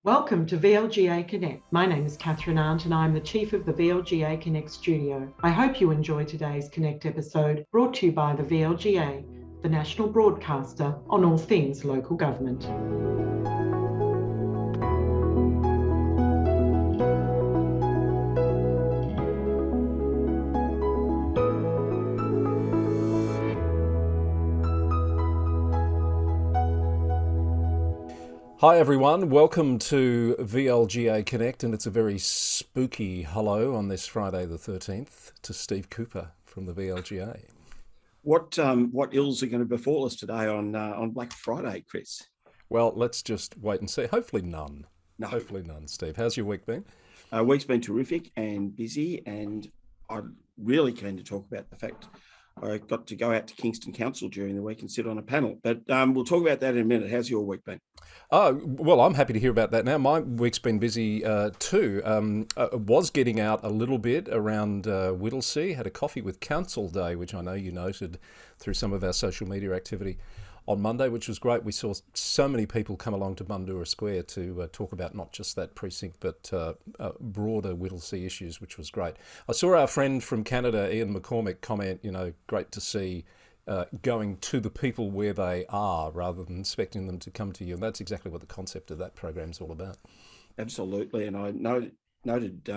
Welcome to VLGA Connect. My name is Catherine Arndt and I'm the Chief of the VLGA Connect studio. I hope you enjoy today's Connect episode brought to you by the VLGA, the national broadcaster on all things local government. Hi everyone, welcome to VLGA Connect, and it's a very spooky hello on this Friday the 13th to Steve Cooper from the VLGA. What ills are going to befall us today on Black Friday, Chris? Well, let's just wait and see. Hopefully none. No. Hopefully none, Steve. How's your week been? Week's been terrific and busy, and I'm really keen to talk about the fact I got to go out to Kingston Council during the week and sit on a panel. But we'll talk about that in a minute. How's your week been? Oh, well, I'm happy to hear about that now. My week's been busy too. Was getting out a little bit around Whittlesea. Had a coffee with Counsel Day, which I know you noted through some of our social media activity on Monday, which was great. We saw so many people come along to Bundoora Square to talk about not just that precinct, but broader Whittlesea issues, which was great. I saw our friend from Canada, Ian McCormick, comment, great to see going to the people where they are rather than expecting them to come to you. And that's exactly what the concept of that program is all about. Absolutely. And I noted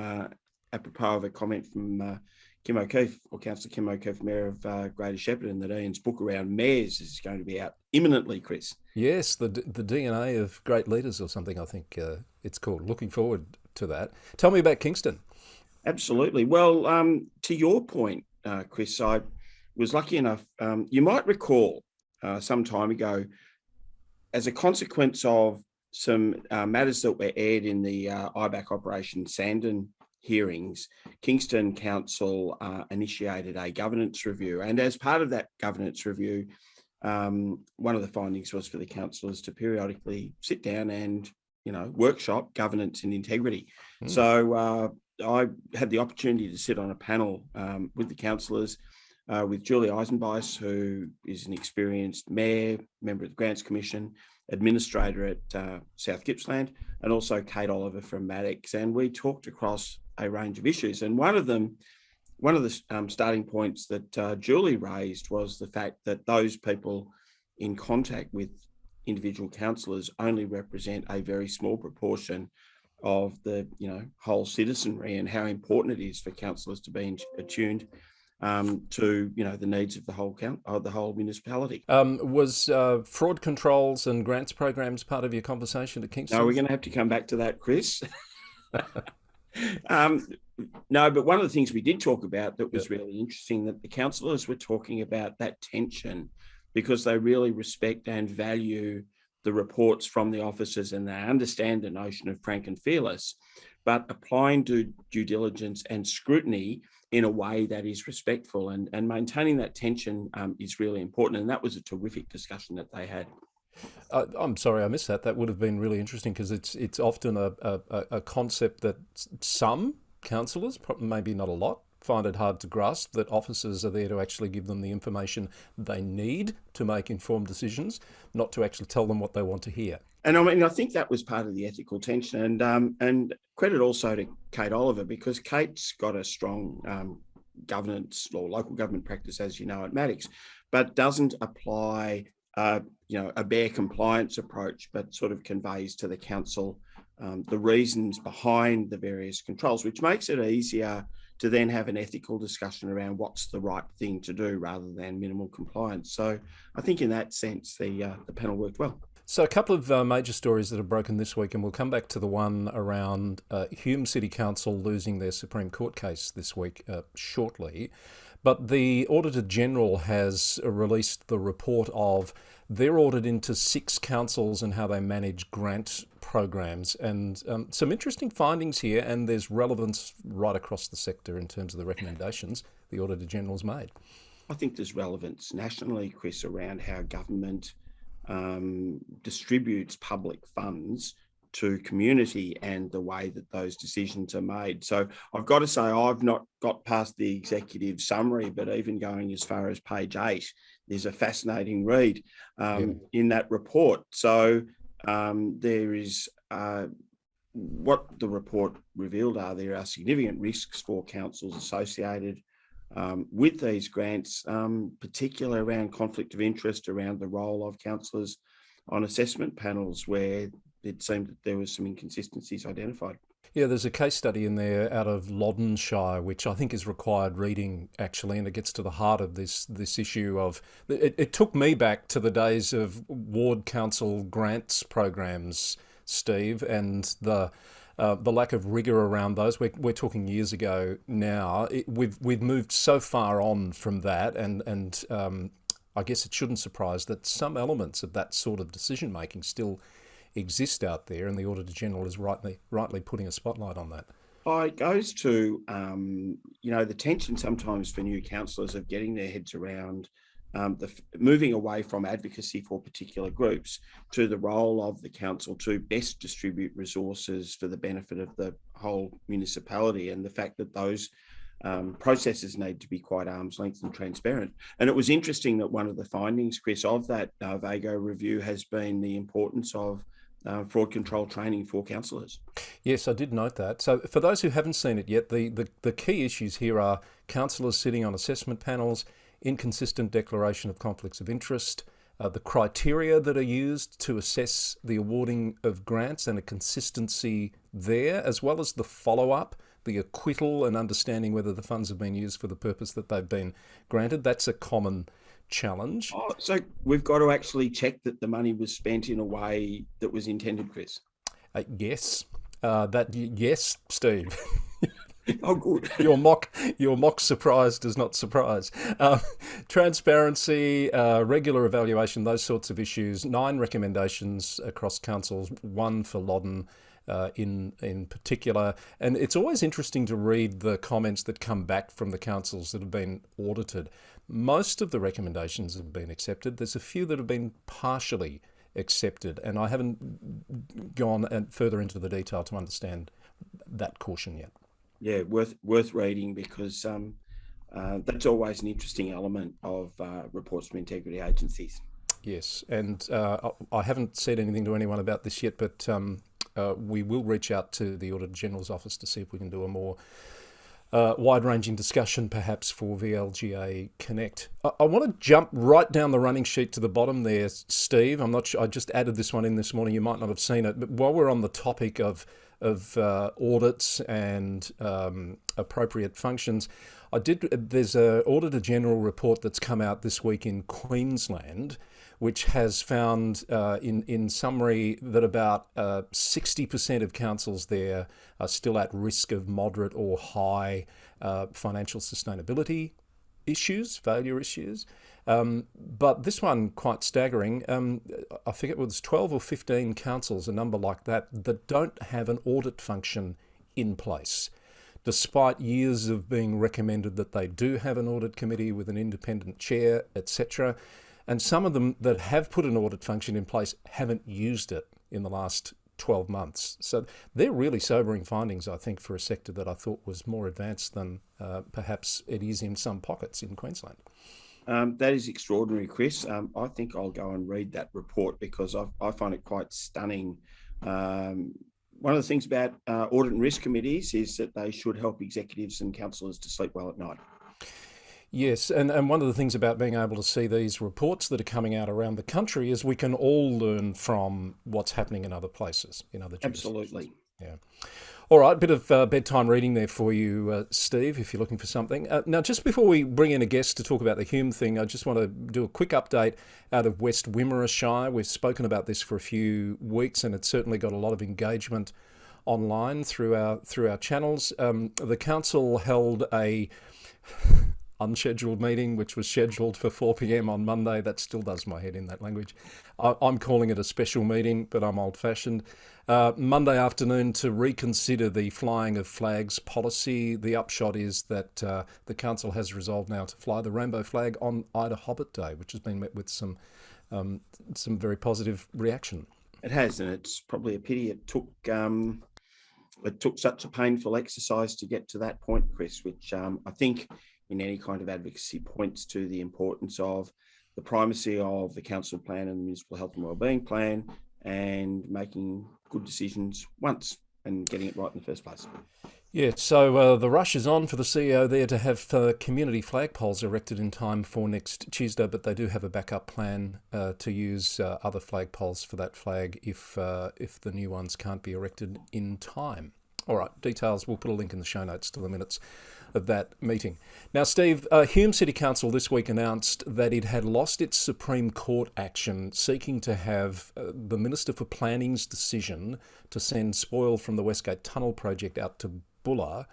apropos of a comment from Kim O'Keefe, or Councillor Kim O'Keefe, Mayor of Greater Shepparton, that Ian's book around mayors is going to be out imminently, Chris. Yes, the DNA of great leaders or something, I think it's called. Looking forward to that. Tell me about Kingston. Absolutely. Well, to your point, Chris, I was lucky enough, you might recall some time ago, as a consequence of some matters that were aired in the IBAC Operation Sandon hearings, Kingston Council initiated a governance review. And as part of that governance review, one of the findings was for the councillors to periodically sit down and, workshop governance and integrity. So I had the opportunity to sit on a panel with the councillors, with Julie Eisenbeiss, who is an experienced mayor, member of the Grants Commission, administrator at South Gippsland, and also Kate Oliver from Maddox. And we talked across a range of issues. And one of the starting points that Julie raised was the fact that those people in contact with individual councillors only represent a very small proportion of the whole citizenry, and how important it is for councillors to be attuned to the needs of the whole municipality. Was fraud controls and grants programs part of your conversation at Kingston? No, we're going to have to come back to that, Chris. No, but one of the things we did talk about that was really interesting, that the councillors were talking about that tension, because they really respect and value the reports from the officers, and they understand the notion of frank and fearless, but applying due diligence and scrutiny in a way that is respectful, and maintaining that tension is really important. And that was a terrific discussion that they had. I'm sorry I missed that. That would have been really interesting, because it's often a concept that some councillors, maybe not a lot, find it hard to grasp, that officers are there to actually give them the information they need to make informed decisions, not to actually tell them what they want to hear. And I think that was part of the ethical tension, and credit also to Kate Oliver, because Kate's got a strong governance or local government practice, as you know, at Maddox, but doesn't apply a bare compliance approach, but sort of conveys to the council the reasons behind the various controls, which makes it easier to then have an ethical discussion around what's the right thing to do rather than minimal compliance. So I think in that sense, the panel worked well. So a couple of major stories that have broken this week, and we'll come back to the one around Hume City Council losing their Supreme Court case this week shortly. But the Auditor General has released the report of their audit into 6 councils and how they manage grant programs, and some interesting findings here, and there's relevance right across the sector in terms of the recommendations the Auditor General's made. I think there's relevance nationally, Chris, around how government distributes public funds to community and the way that those decisions are made. So I've got to say, I've not got past the executive summary, but even going as far as page 8, there's a fascinating read in that report. So there is what the report revealed there are significant risks for councils associated with these grants, particularly around conflict of interest, around the role of councillors on assessment panels, where it seemed that there was some inconsistencies identified. Yeah, there's a case study in there out of Loddonshire, which I think is required reading, actually, and it gets to the heart of this issue of... It took me back to the days of ward council grants programs, Steve, and the lack of rigour around those. We're talking years ago now. We've moved so far on from that, and I guess it shouldn't surprise that some elements of that sort of decision making still exist out there, and the Auditor General is rightly putting a spotlight on that. It goes to the tension sometimes for new councillors of getting their heads around moving away from advocacy for particular groups to the role of the council to best distribute resources for the benefit of the whole municipality, and the fact that those processes need to be quite arm's length and transparent. And it was interesting that one of the findings, Chris, of that VAGO review has been the importance of fraud control training for councillors. Yes, I did note that. So for those who haven't seen it yet, the key issues here are councillors sitting on assessment panels, inconsistent declaration of conflicts of interest, the criteria that are used to assess the awarding of grants and a consistency there, as well as the follow-up, the acquittal and understanding whether the funds have been used for the purpose that they've been granted. That's a common challenge. So we've got to actually check that the money was spent in a way that was intended, Chris. Yes, yes, Steve. Oh, good. Your mock surprise does not surprise. Transparency, regular evaluation, those sorts of issues. 9 recommendations across councils, 1 for Loddon in particular. And it's always interesting to read the comments that come back from the councils that have been audited. Most of the recommendations have been accepted. There's a few that have been partially accepted, and I haven't gone further into the detail to understand that caution yet. Yeah, worth reading, because that's always an interesting element of reports from integrity agencies. Yes, and I haven't said anything to anyone about this yet, but we will reach out to the Auditor General's office to see if we can do a more wide-ranging discussion, perhaps, for VLGA Connect. I want to jump right down the running sheet to the bottom there, Steve. I'm not sure, I just added this one in this morning. You might not have seen it, but while we're on the topic of audits and appropriate functions, there's an Auditor General report that's come out this week in Queensland, which has found, in summary, that about 60% of councils there are still at risk of moderate or high financial sustainability issues, failure issues. But this one, quite staggering, I forget whether it's 12 or 15 councils, a number like that don't have an audit function in place, despite years of being recommended that they do have an audit committee with an independent chair, etc. And some of them that have put an audit function in place haven't used it in the last 12 months. So they're really sobering findings, I think, for a sector that I thought was more advanced than perhaps it is in some pockets in Queensland. That is extraordinary, Chris. I think I'll go and read that report, because I find it quite stunning. One of the things about audit and risk committees is that they should help executives and councillors to sleep well at night. Yes, and one of the things about being able to see these reports that are coming out around the country is we can all learn from what's happening in other places, in other jurisdictions. Absolutely. Yeah. All right, a bit of bedtime reading there for you, Steve, if you're looking for something. Now, just before we bring in a guest to talk about the Hume thing, I just want to do a quick update out of West Wimmera Shire. We've spoken about this for a few weeks, and it's certainly got a lot of engagement online through our channels. The council held a unscheduled meeting, which was scheduled for 4 p.m. on Monday. That still does my head in, that language. I'm calling it a special meeting, but I'm old-fashioned. Monday afternoon to reconsider the flying of flags policy. The upshot is that the council has resolved now to fly the rainbow flag on Ida Hobbit Day, which has been met with some very positive reaction. It has, and it's probably a pity it took such a painful exercise to get to that point, Chris, which I think in any kind of advocacy points to the importance of the primacy of the council plan and the municipal health and wellbeing plan, and making good decisions once and getting it right in the first place. Yeah, so the rush is on for the CEO there to have community flagpoles erected in time for next Tuesday, but they do have a backup plan to use other flagpoles for that flag if the new ones can't be erected in time. All right, details, we'll put a link in the show notes to the minutes of that meeting. Now, Steve, Hume City Council this week announced that it had lost its Supreme Court action seeking to have the Minister for Planning's decision to send spoil from the Westgate Tunnel project out to Bulla.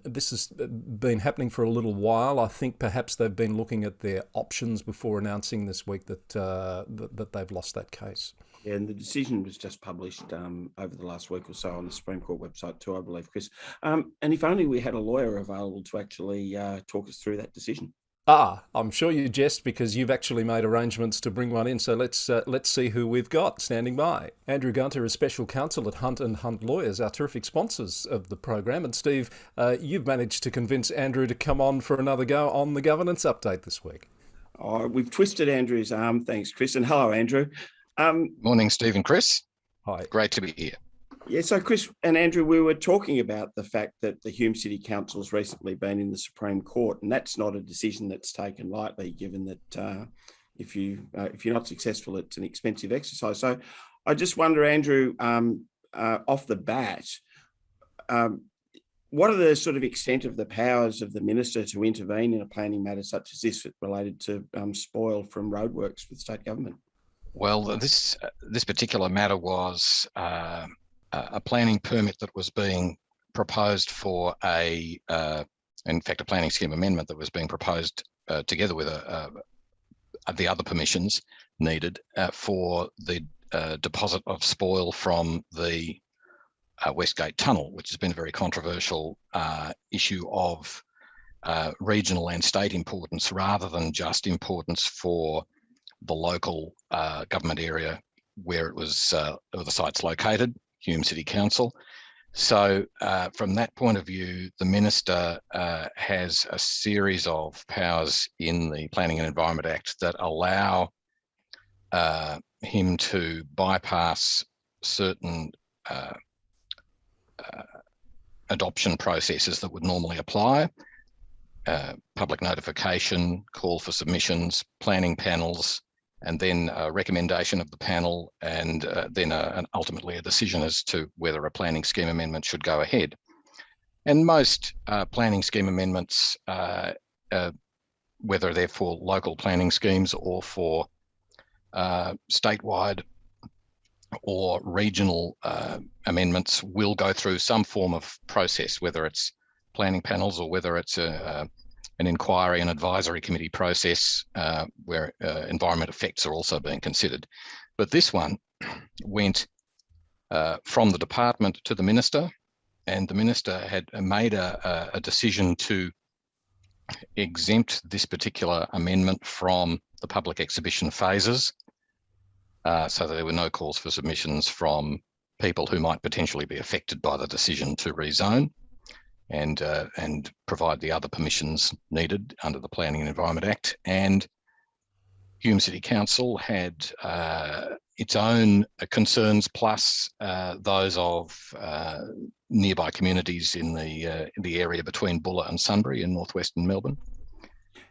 This has been happening for a little while. I think perhaps they've been looking at their options before announcing this week that that they've lost that case. Yeah, and the decision was just published over the last week or so on the Supreme Court website too, I believe, Chris. And if only we had a lawyer available to actually talk us through that decision. I'm sure you jest because you've actually made arrangements to bring one in. So let's see who we've got standing by. Andrew Gunter is Special Counsel at Hunt & Hunt Lawyers, our terrific sponsors of the program. And Steve, you've managed to convince Andrew to come on for another go on the governance update this week. Oh, we've twisted Andrew's arm. Thanks, Chris. And hello, Andrew. Morning, Steve and Chris. Hi. Great to be here. Yeah, so Chris and Andrew, we were talking about the fact that the Hume City Council has recently been in the Supreme Court, and that's not a decision that's taken lightly, given that if you're not successful, it's an expensive exercise. So I just wonder, Andrew, off the bat, what are the sort of extent of the powers of the minister to intervene in a planning matter such as this related to spoil from roadworks with state government? Well, this particular matter was a planning permit that was being proposed for in fact, a planning scheme amendment that was being proposed together with the other permissions needed for the deposit of spoil from the Westgate Tunnel, which has been a very controversial issue of regional and state importance rather than just importance for the local government area where the site's located, Hume City Council. So from that point of view, the Minister has a series of powers in the Planning and Environment Act that allow him to bypass certain adoption processes that would normally apply, public notification, call for submissions, planning panels, and then a recommendation of the panel, and then ultimately a decision as to whether a planning scheme amendment should go ahead. And most planning scheme amendments, whether they're for local planning schemes or for statewide or regional amendments, will go through some form of process, whether it's planning panels or whether it's an inquiry and advisory committee process where environment effects are also being considered. But this one went from the department to the minister, and the minister had made a decision to exempt this particular amendment from the public exhibition phases, so that there were no calls for submissions from people who might potentially be affected by the decision to rezone, and provide the other permissions needed under the Planning and Environment Act. And Hume City Council had its own concerns, plus those of nearby communities in the area between Bulla and Sunbury in northwestern Melbourne,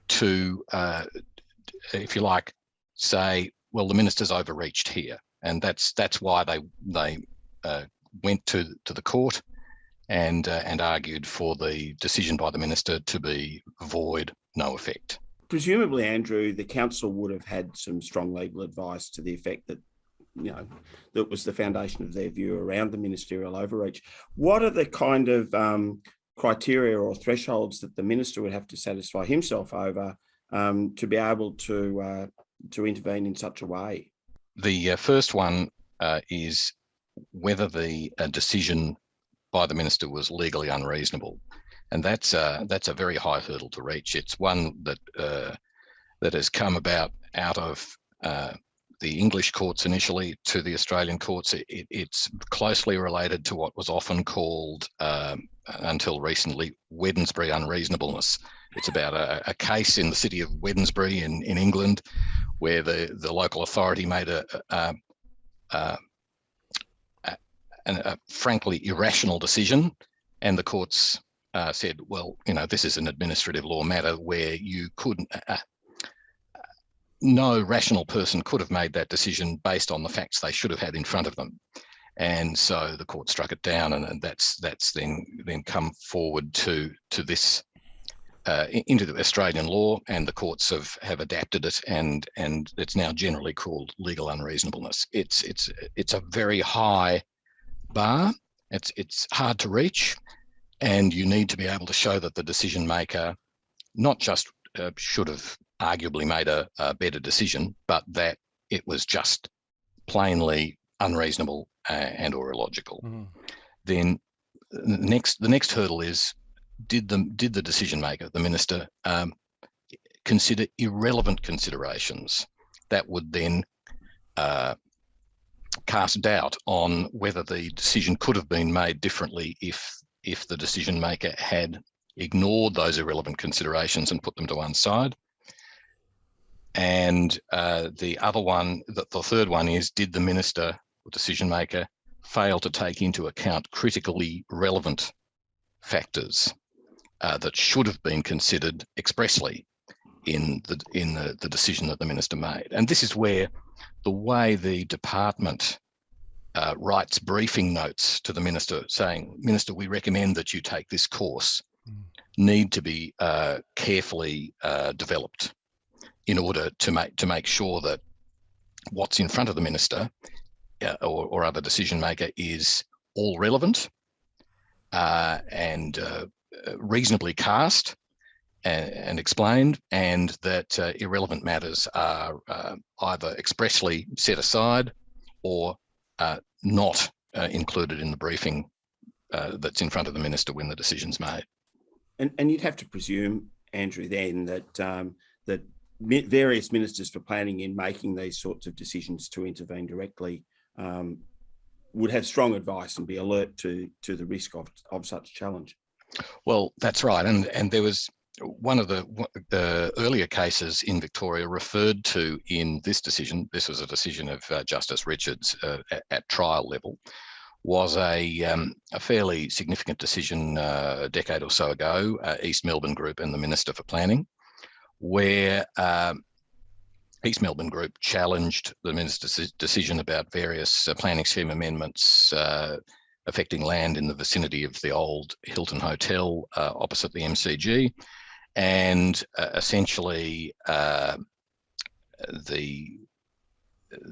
to, if you like, say, well, the minister's overreached here, and that's why they went to the court and argued for the decision by the minister to be void, no effect. Presumably, Andrew, the council would have had some strong legal advice to the effect that, that was the foundation of their view around the ministerial overreach. What are the kind of criteria or thresholds that the minister would have to satisfy himself over to be able to intervene in such a way? The first one is whether the decision by the minister was legally unreasonable, and that's a very high hurdle to reach. It's one that has come about out of the English courts initially to the Australian courts. It's closely related to what was often called, until recently, Wednesbury unreasonableness. It's about a case in the city of Wednesbury in England, where the local authority made a frankly irrational decision, and the courts said, well, this is an administrative law matter where you couldn't, no rational person could have made that decision based on the facts they should have had in front of them. And so the court struck it down, and that's then come forward to this into the Australian law, and the courts have adapted it, and it's now generally called legal unreasonableness. It's a very high bar. It's hard to reach, and you need to be able to show that the decision maker not just should have arguably made a better decision, but that it was just plainly unreasonable and or illogical. Then the next hurdle is, did the decision maker, the minister, consider irrelevant considerations that would then cast doubt on whether the decision could have been made differently if the decision maker had ignored those irrelevant considerations and put them to one side. And the third one is, did the minister or decision maker fail to take into account critically relevant factors that should have been considered expressly in the decision that the minister made? And this is where the way the department writes briefing notes to the minister saying, "Minister, we recommend that you take this course," need to be carefully developed in order to make sure that what's in front of the minister or other decision maker is all relevant and reasonably cast and explained, and that irrelevant matters are either expressly set aside or not included in the briefing that's in front of the minister when the decision's made. And you'd have to presume, Andrew, then that that various ministers for planning in making these sorts of decisions to intervene directly would have strong advice and be alert to the risk of such challenge. Well, that's right, and there was one of the earlier cases in Victoria referred to in this decision. This was a decision of Justice Richards at trial level. Was a fairly significant decision a decade or so ago, East Melbourne Group and the Minister for Planning, where East Melbourne Group challenged the minister's decision about various planning scheme amendments affecting land in the vicinity of the old Hilton Hotel opposite the MCG, and essentially the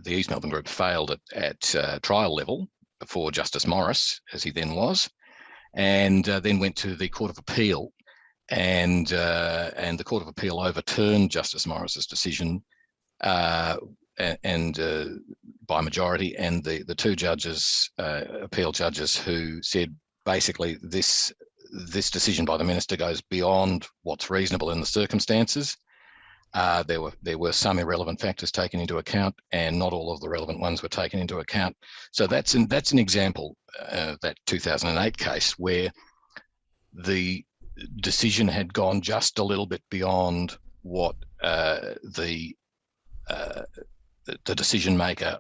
East Melbourne Group failed at trial level before Justice Morris, as he then was, and then went to the Court of Appeal, and the Court of Appeal overturned Justice Morris's decision and by majority, and the two judges, appeal judges, who said basically this decision by the minister goes beyond what's reasonable in the circumstances. There were some irrelevant factors taken into account, and not all of the relevant ones were taken into account. So that's an example, that 2008 case, where the decision had gone just a little bit beyond what the decision maker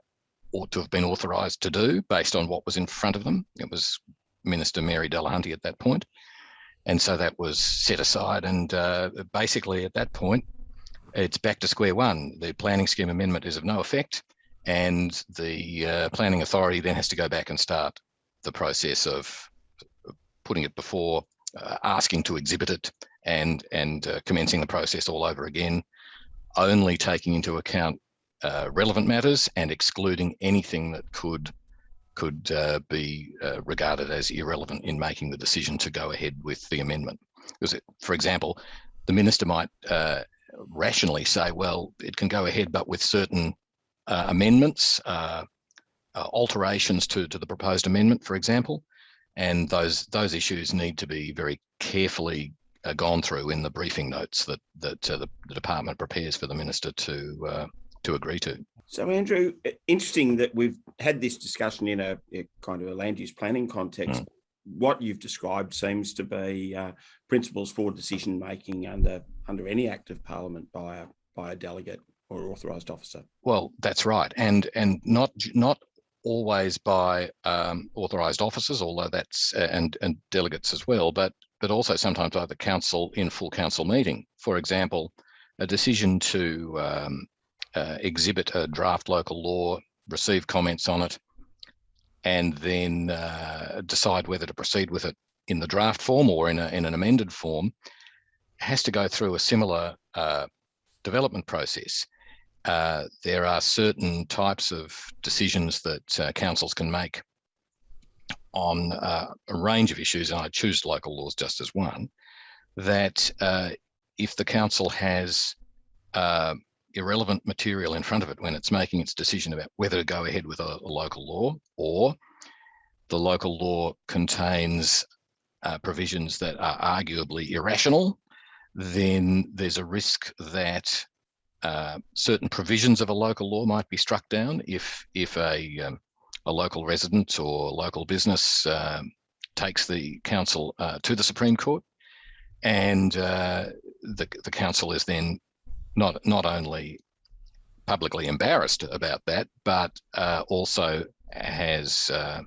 ought to have been authorised to do based on what was in front of them. It was Minister Mary Delahunty at that point, and so that was set aside. And basically, at that point, it's back to square one. The planning scheme amendment is of no effect, and the planning authority then has to go back and start the process of putting it before, asking to exhibit it, and commencing the process all over again, only taking into account relevant matters and excluding anything that could be regarded as irrelevant in making the decision to go ahead with the amendment. Because, for example, the minister might rationally say, well, it can go ahead, but with certain amendments, alterations to the proposed amendment, for example, and those issues need to be very carefully gone through in the briefing notes that the department prepares for the minister to agree to. So, Andrew, interesting that we've had this discussion in a kind of a land use planning context. What you've described seems to be principles for decision making under any act of parliament by a delegate or authorised officer. Well, that's right, and not always by authorised officers, although that's and delegates as well, but also sometimes by the council in full council meeting. For example, a decision to exhibit a draft local law, receive comments on it, and then decide whether to proceed with it in the draft form or in an amended form, has to go through a similar development process. There are certain types of decisions that councils can make on a range of issues, and I choose local laws just as one, that if the council has irrelevant material in front of it when it's making its decision about whether to go ahead with a local law, or the local law contains provisions that are arguably irrational, then there's a risk that certain provisions of a local law might be struck down if a local resident or local business takes the council to the Supreme Court, and the council is then not only publicly embarrassed about that, but also has to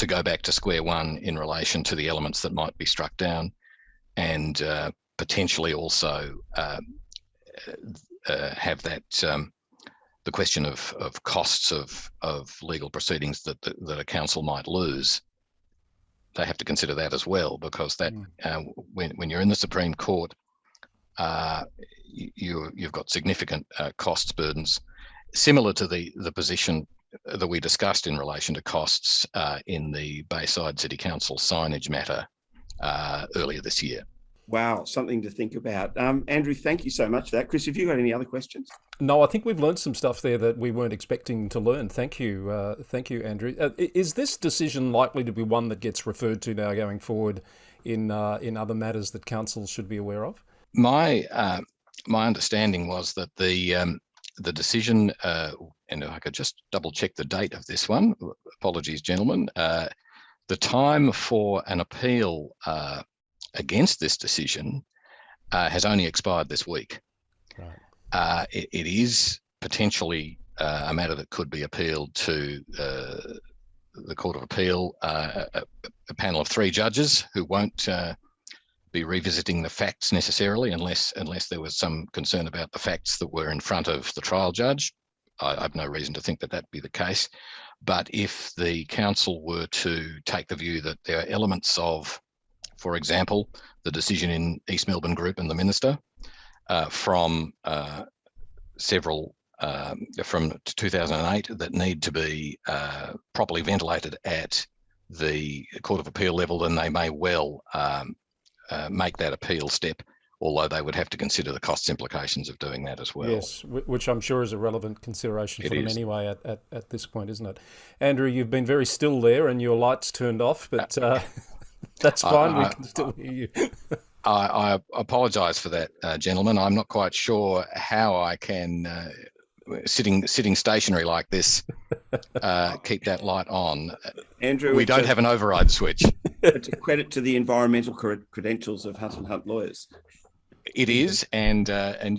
go back to square one in relation to the elements that might be struck down, and potentially also have that the question of costs of legal proceedings that a council might lose. They have to consider that as well, because that when you're in the Supreme Court, you've got significant costs burdens, similar to the position that we discussed in relation to costs in the Bayside City Council signage matter earlier this year. Wow, something to think about. Andrew, thank you so much for that. Chris, have you got any other questions? No, I think we've learned some stuff there that we weren't expecting to learn. Thank you, Andrew. Is this decision likely to be one that gets referred to now going forward in other matters that councils should be aware of? My understanding was that the decision, and I could just double check the date of this one. Apologies, gentlemen. The time for an appeal against this decision has only expired this week. Right. It is potentially a matter that could be appealed to the Court of Appeal, a panel of 3 judges who won't be revisiting the facts necessarily, unless there was some concern about the facts that were in front of the trial judge. I have no reason to think that that'd be the case. But if the council were to take the view that there are elements of, for example, the decision in East Melbourne Group and the Minister from several from 2008 that need to be properly ventilated at the Court of Appeal level, then they may well make that appeal step, although they would have to consider the cost implications of doing that as well. Yes, which I'm sure is a relevant consideration for them anyway at this point, isn't it? Andrew, you've been very still there and your light's turned off, but that's fine, we can still hear you. I apologise for that, gentlemen. I'm not quite sure how I can, sitting stationary like this, keep that light on. Andrew, we don't have an override switch. It's a credit to the environmental credentials of Hunt & Hunt lawyers. It is, and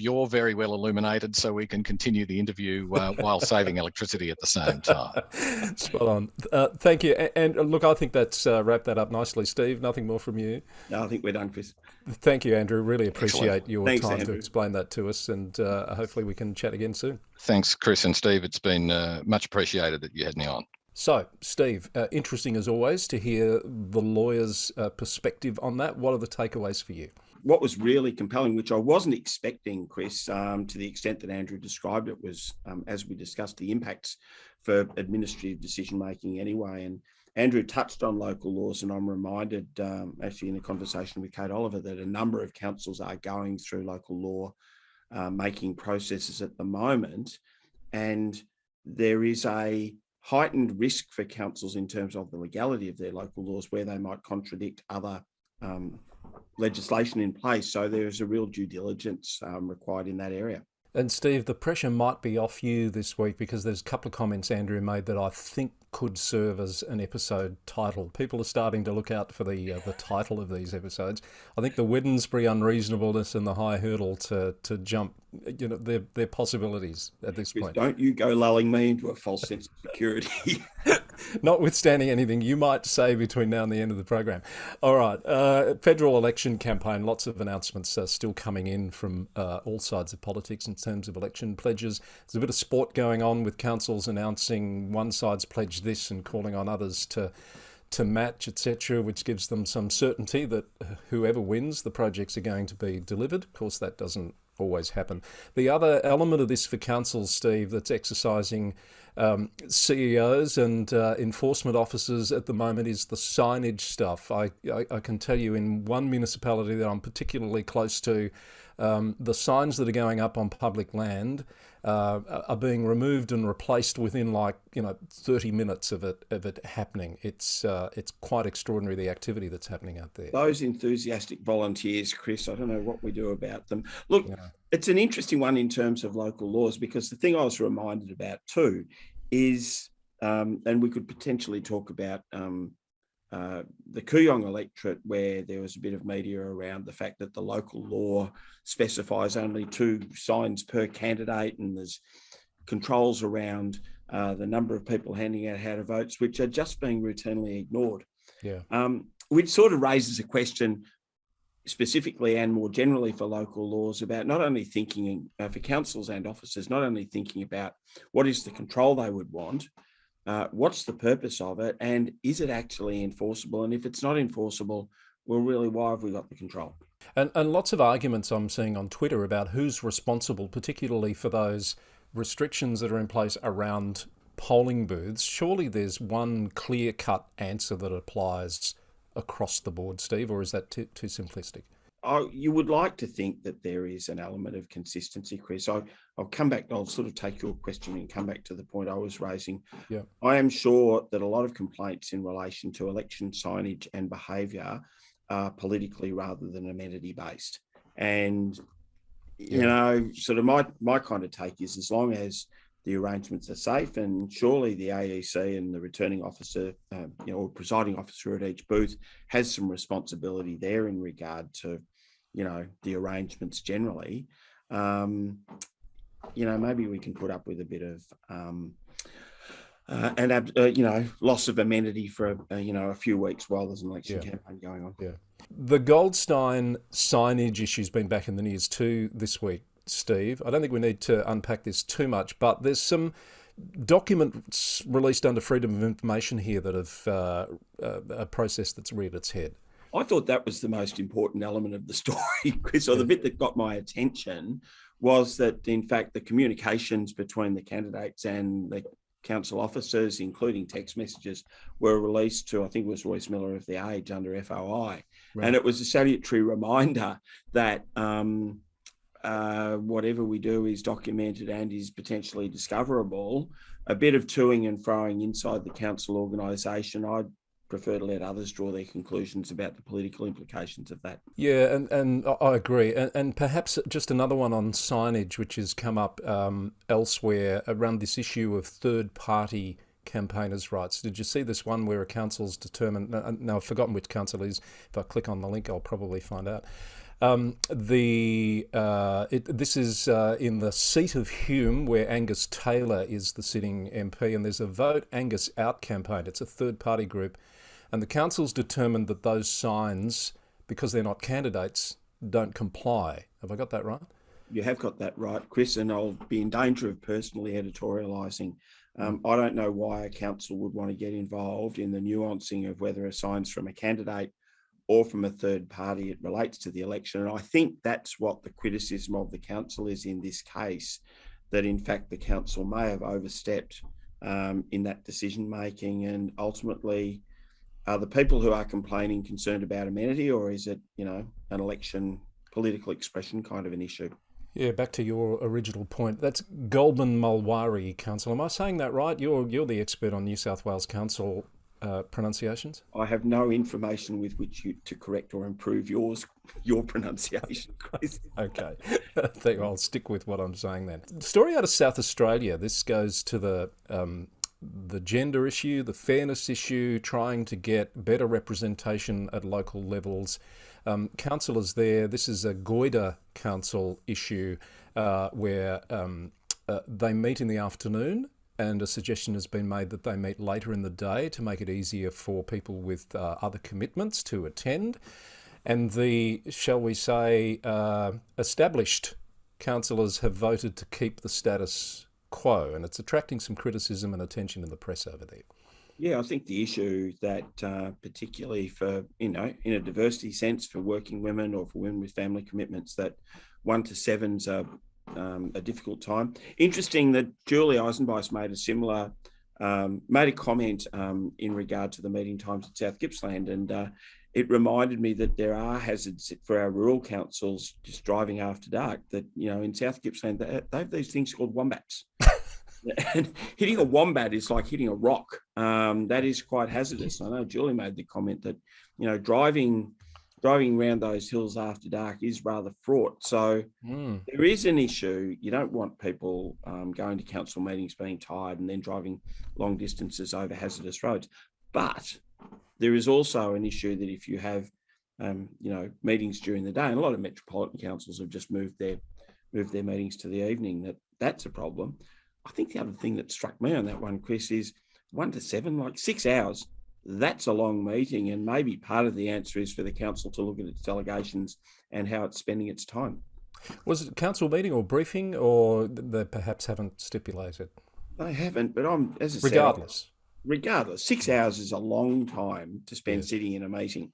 you're very well illuminated, so we can continue the interview while saving electricity at the same time. Spot on. Thank you. And look, I think that's wrapped that up nicely. Steve, nothing more from you? No, I think we're done, Chris. Thank you, Andrew. Really appreciate your Thanks, time Andrew, to explain that to us, and hopefully we can chat again soon. Thanks, Chris and Steve. It's been much appreciated that you had me on. So, Steve, interesting as always to hear the lawyer's perspective on that. What are the takeaways for you? What was really compelling, which I wasn't expecting, Chris, to the extent that Andrew described it, was, as we discussed, the impacts for administrative decision-making anyway. And Andrew touched on local laws, and I'm reminded, actually in a conversation with Kate Oliver, that a number of councils are going through local law making processes at the moment. And there is a heightened risk for councils in terms of the legality of their local laws, where they might contradict other legislation in place. So there is a real due diligence required in that area. And Steve, the pressure might be off you this week because there's a couple of comments Andrew made that I think could serve as an episode title. People are starting to look out for the title of these episodes. I think the Wednesbury unreasonableness and the high hurdle to jump, they're possibilities at this point. Don't you go lulling me into a false sense of security. Notwithstanding anything you might say between now and the end of the program. All right, federal election campaign, lots of announcements are still coming in from all sides of politics in terms of election pledges. There's a bit of sport going on with councils announcing one side's pledge this and calling on others to match, etc., which gives them some certainty that whoever wins, the projects are going to be delivered. Of course, that doesn't always happen. The other element of this for councils, Steve, that's exercising CEOs and enforcement officers at the moment is the signage stuff. I can tell you in one municipality that I'm particularly close to, the signs that are going up on public land are being removed and replaced within 30 minutes of it happening. It's quite extraordinary, the activity that's happening out there. Those enthusiastic volunteers, Chris, I don't know what we do about them. Look, It's an interesting one in terms of local laws, because the thing I was reminded about too is, and we could potentially talk about the Kooyong electorate, where there was a bit of media around the fact that the local law specifies only 2 signs per candidate, and there's controls around the number of people handing out how to votes, which are just being routinely ignored. Which sort of raises a question specifically and more generally for local laws about not only thinking for councils and officers, not only thinking about what is the control they would want, what's the purpose of it, and is it actually enforceable? And if it's not enforceable, well, really, why have we got the control? And lots of arguments I'm seeing on Twitter about who's responsible, particularly for those restrictions that are in place around polling booths. Surely there's one clear-cut answer that applies across the board, Steve, or is that too simplistic? You would like to think that there is an element of consistency, Chris. I'll come back, I'll sort of take your question and come back to the point I was raising. Yeah. I am sure that a lot of complaints in relation to election signage and behaviour are politically rather than amenity-based. And, sort of my kind of take is, as long as the arrangements are safe, and surely the AEC and the returning officer, or presiding officer at each booth has some responsibility there in regard to, the arrangements generally. Maybe we can put up with a bit of loss of amenity for a few weeks while there's an election campaign going on. Yeah. The Goldstein signage issue's been back in the news too this week, Steve. I don't think we need to unpack this too much, but there's some documents released under Freedom of Information here that have a process that's reared its head. I thought that was the most important element of the story, Chris, or the bit that got my attention was that, in fact, the communications between the candidates and the council officers, including text messages, were released to, I think it was Royce Miller of The Age under FOI. Right. And it was a salutary reminder that whatever we do is documented and is potentially discoverable. A bit of toing and froing inside the council organisation, I'd prefer to let others draw their conclusions about the political implications of that. Yeah, and I agree. And perhaps just another one on signage, which has come up elsewhere around this issue of third-party campaigners' rights. Did you see this one where a council's determined... Now, I've forgotten which council it is. If I click on the link, I'll probably find out. This is in the seat of Hume, where Angus Taylor is the sitting MP, and there's a Vote Angus Out campaign. It's a third-party group, and the council's determined that those signs, because they're not candidates, don't comply. Have I got that right? You have got that right, Chris, and I'll be in danger of personally editorialising. I don't know why a council would want to get involved in the nuancing of whether a sign's from a candidate or from a third party. It relates to the election. And I think that's what the criticism of the council is in this case, that in fact the council may have overstepped in that decision making. And ultimately, are the people who are complaining concerned about amenity, or is it, an election political expression kind of an issue? Yeah, back to your original point. That's Goulburn Mulwari Council. Am I saying that right? You're the expert on New South Wales Council pronunciations? I have no information with which to correct or improve your pronunciation, Chris. Okay, I think I'll stick with what I'm saying then. Story out of South Australia. This goes to the gender issue, the fairness issue, trying to get better representation at local levels. Councillors there, this is a Goida Council issue where they meet in the afternoon, and a suggestion has been made that they meet later in the day to make it easier for people with other commitments to attend. And the, shall we say, established councillors have voted to keep the status quo, and it's attracting some criticism and attention in the press over there. Yeah, I think the issue that particularly for, in a diversity sense for working women or for women with family commitments, that 1 to 7's a difficult time. Interesting that Julie Eisenbeis made a comment in regard to the meeting times at South Gippsland, and it reminded me that there are hazards for our rural councils just driving after dark. That in South Gippsland they have these things called wombats. And hitting a wombat is like hitting a rock. That is quite hazardous. I know Julie made the comment that driving around those hills after dark is rather fraught. So there is an issue. You don't want people going to council meetings being tired and then driving long distances over hazardous roads. But there is also an issue that if you have meetings during the day, and a lot of metropolitan councils have just moved their meetings to the evening, that's a problem. I think the other thing that struck me on that one, Chris, is 1 to 7, like 6 hours. That's a long meeting, and maybe part of the answer is for the council to look at its delegations and how it's spending its time. Was it a council meeting or briefing, or they perhaps haven't stipulated? They haven't, but regardless, 6 hours is a long time to spend sitting in a meeting.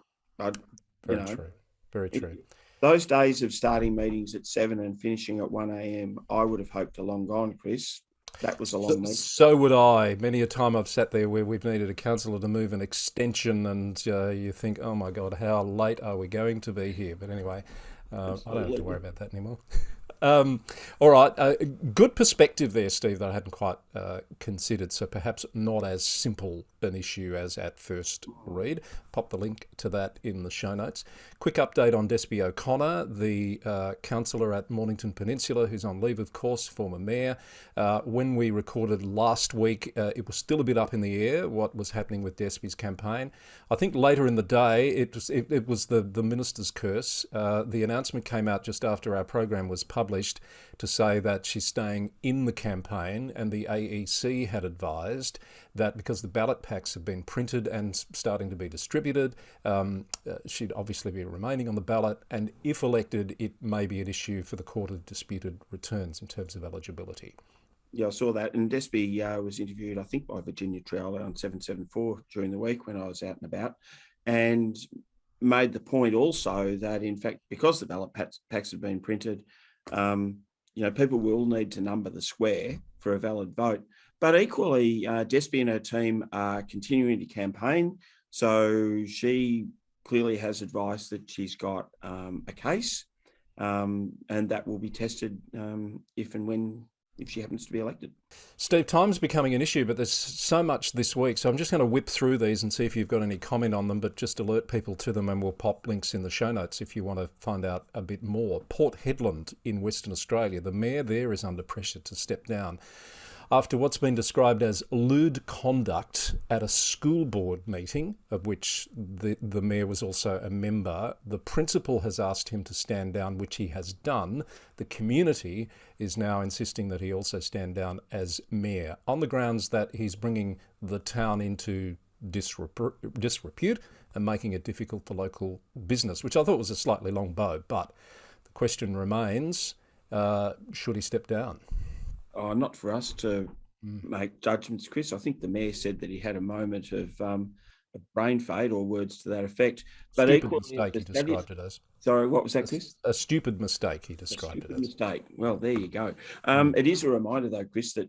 Very true. Those days of starting meetings at 7 and finishing at 1 a.m, I would have hoped are long gone, Chris. That was a long meeting. So would I. Many a time I've sat there where we've needed a councillor to move an extension, and you think, oh my God, how late are we going to be here? But anyway, I don't have to worry about that anymore. All right, good perspective there, Steve, that I hadn't quite considered. So perhaps not as simple an issue as at first read. Pop the link to that in the show notes. Quick update on Despy O'Connor, the councillor at Mornington Peninsula, who's on leave, of course, former mayor. When we recorded last week, it was still a bit up in the air what was happening with Despy's campaign. I think later in the day, it was the minister's curse. The announcement came out just after our program was published to say that she's staying in the campaign, and the AEC had advised that because the ballot packs have been printed and starting to be distributed, she'd obviously be remaining on the ballot, and if elected, it may be an issue for the Court of Disputed Returns in terms of eligibility. Yeah, I saw that, and Despy was interviewed, I think, by Virginia Triolo on 774 during the week when I was out and about, and made the point also that, in fact, because the ballot packs have been printed, people will need to number the square for a valid vote. But equally, Despy and her team are continuing to campaign. So she clearly has advice that she's got a case, and that will be tested if she happens to be elected. Steve, time's becoming an issue, but there's so much this week. So I'm just going to whip through these and see if you've got any comment on them, but just alert people to them, and we'll pop links in the show notes if you want to find out a bit more. Port Hedland in Western Australia. The mayor there is under pressure to step down after what's been described as lewd conduct at a school board meeting, of which the mayor was also a member. The principal has asked him to stand down, which he has done. The community is now insisting that he also stand down as mayor, on the grounds that he's bringing the town into disrepute and making it difficult for local business, which I thought was a slightly long bow. But the question remains, should he step down? Oh, not for us to make judgments, Chris. I think the mayor said that he had a moment of a brain fade, or words to that effect. But stupid mistake, he described it as. Sorry, what was that, Chris? A stupid mistake, he described it as. Mistake. Well, there you go. It is a reminder, though, Chris, that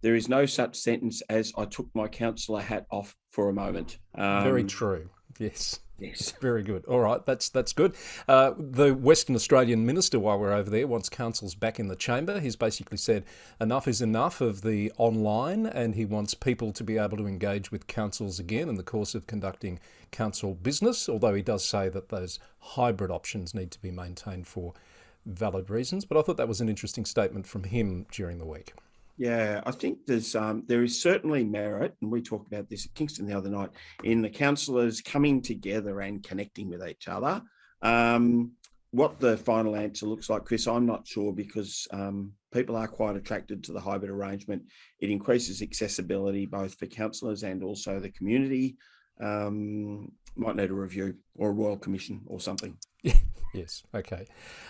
there is no such sentence as "I took my councillor hat off for a moment." Very true. Yes. Yes. Very good. All right, that's good. The Western Australian minister, while we're over there, wants councils back in the chamber. He's basically said enough is enough of the online, and he wants people to be able to engage with councils again in the course of conducting council business, although he does say that those hybrid options need to be maintained for valid reasons. But I thought that was an interesting statement from him during the week. Yeah, I think there is certainly merit, and we talked about this at Kingston the other night, in the councillors coming together and connecting with each other. What the final answer looks like, Chris, I'm not sure, because people are quite attracted to the hybrid arrangement. It increases accessibility both for councillors and also the community. Might need a review or a royal commission or something. Yes, okay.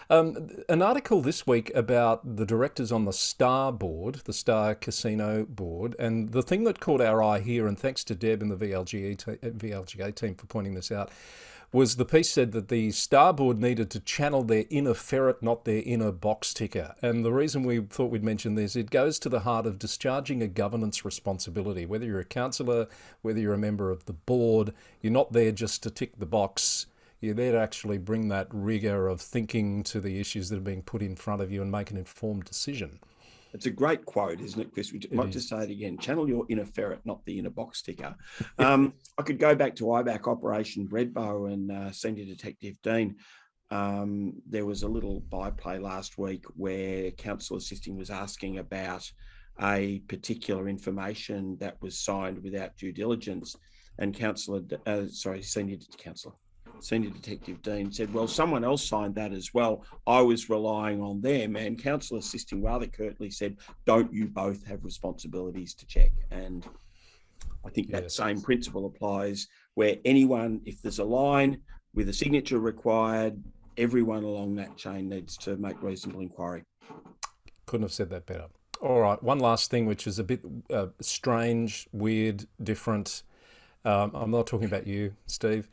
An article this week about the directors on the Star board, the Star Casino board, and the thing that caught our eye here, and thanks to Deb and the VLGA team for pointing this out, was the piece said that the Star board needed to channel their inner ferret, not their inner box ticker. And the reason we thought we'd mention this, it goes to the heart of discharging a governance responsibility. Whether you're a councillor, whether you're a member of the board, you're not there just to tick the box. You're there to actually bring that rigour of thinking to the issues that are being put in front of you and make an informed decision. It's a great quote, isn't it, Chris? We might just say it again. Channel your inner ferret, not the inner box ticker. I could go back to IBAC Operation Breadbow and Senior Detective Dean. There was a little byplay last week where Counsel Assisting was asking about a particular information that was signed without due diligence, and Senior Detective Dean said, well, someone else signed that as well. I was relying on them. And Counsel Assisting rather curtly said, don't you both have responsibilities to check? And I think that same principle applies where anyone, if there's a line with a signature required, everyone along that chain needs to make reasonable inquiry. Couldn't have said that better. All right, one last thing, which is a bit strange, weird, different. I'm not talking about you, Steve.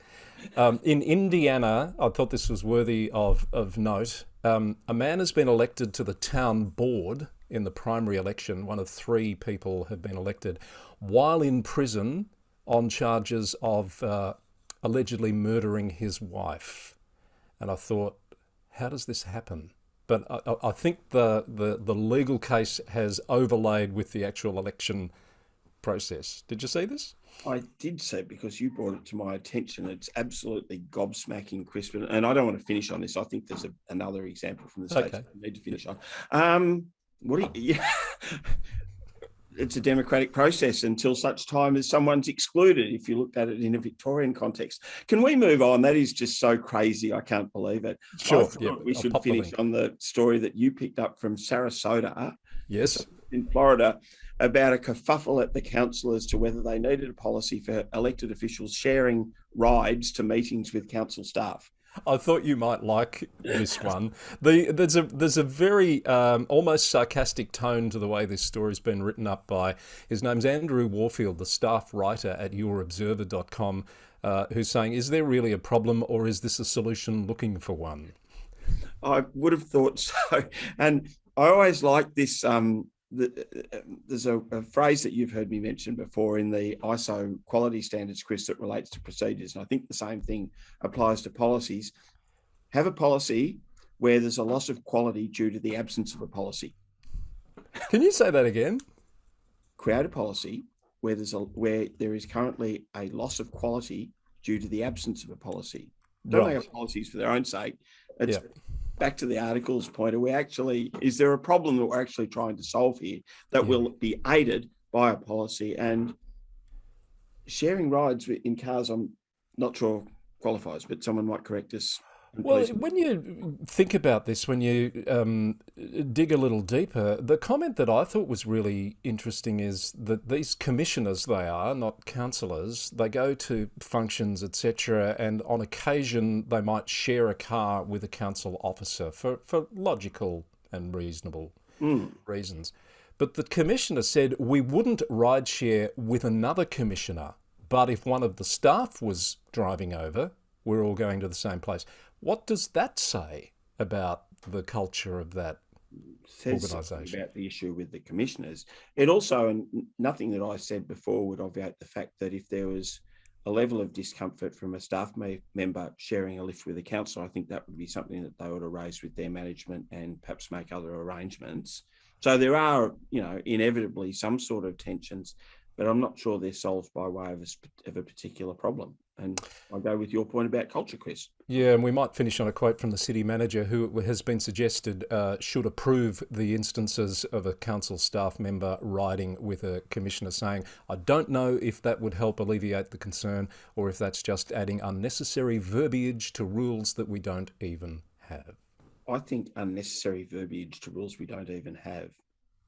In Indiana, I thought this was worthy of note. A man has been elected to the town board in the primary election. One of 3 people have been elected while in prison on charges of allegedly murdering his wife. And I thought, how does this happen? But I think the legal case has overlaid with the actual election process. Did you see this? I did say, because you brought it to my attention, it's absolutely gobsmacking, Chris. And I don't want to finish on this. I think there's another example from the States I need to finish on. It's a democratic process until such time as someone's excluded, if you looked at it in a Victorian context. Can we move on? That is just so crazy. I can't believe it. Sure. We should finish on the story that you picked up from Sarasota. Yes. In Florida, about a kerfuffle at the council as to whether they needed a policy for elected officials sharing rides to meetings with council staff. I thought you might like this one. There's a very almost sarcastic tone to the way this story's been written up by, his name's Andrew Warfield, the staff writer at yourobserver.com, who's saying, is there really a problem, or is this a solution looking for one? I would have thought so. And I always like this. There's a phrase that you've heard me mention before in the ISO quality standards, Chris, that relates to procedures. And I think the same thing applies to policies. Have a policy where there's a loss of quality due to the absence of a policy. Can you say that again? Create a policy where there is currently a loss of quality due to the absence of a policy. Don't make up policies for their own sake. It's back to the article's point. Is there a problem that we're actually trying to solve here that will be aided by a policy? And sharing rides in cars, I'm not sure qualifies, but someone might correct us. Well, when you think about this, when you dig a little deeper, the comment that I thought was really interesting is that these commissioners, they are, not councillors, they go to functions, etc., and on occasion they might share a car with a council officer for logical and reasonable reasons. But the commissioner said, we wouldn't ride share with another commissioner, but if one of the staff was driving over, we're all going to the same place. What does that say about the culture of that organisation? About the issue with the commissioners. It also, and nothing that I said before would obviate the fact that if there was a level of discomfort from a staff member sharing a lift with a councillor, I think that would be something that they ought to raise with their management and perhaps make other arrangements. So there are, inevitably some sort of tensions, but I'm not sure they're solved by way of a particular problem. And I'll go with your point about culture, Chris. Yeah, and we might finish on a quote from the city manager, who has been suggested should approve the instances of a council staff member riding with a commissioner, saying, I don't know if that would help alleviate the concern or if that's just adding unnecessary verbiage to rules that we don't even have. I think unnecessary verbiage to rules we don't even have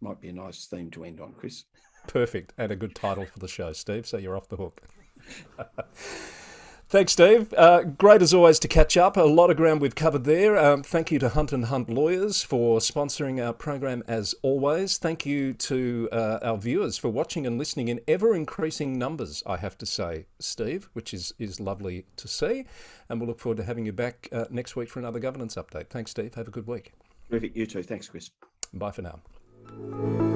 might be a nice theme to end on, Chris. Perfect, and a good title for the show, Steve, so you're off the hook. Thanks, Steve. Great as always to catch up. A lot of ground we've covered there. Thank you to Hunt & Hunt Lawyers for sponsoring our program as always. Thank you to our viewers for watching and listening in ever-increasing numbers, I have to say, Steve, which is lovely to see. And we'll look forward to having you back next week for another governance update. Thanks, Steve. Have a good week. Terrific. You too. Thanks, Chris. Bye for now.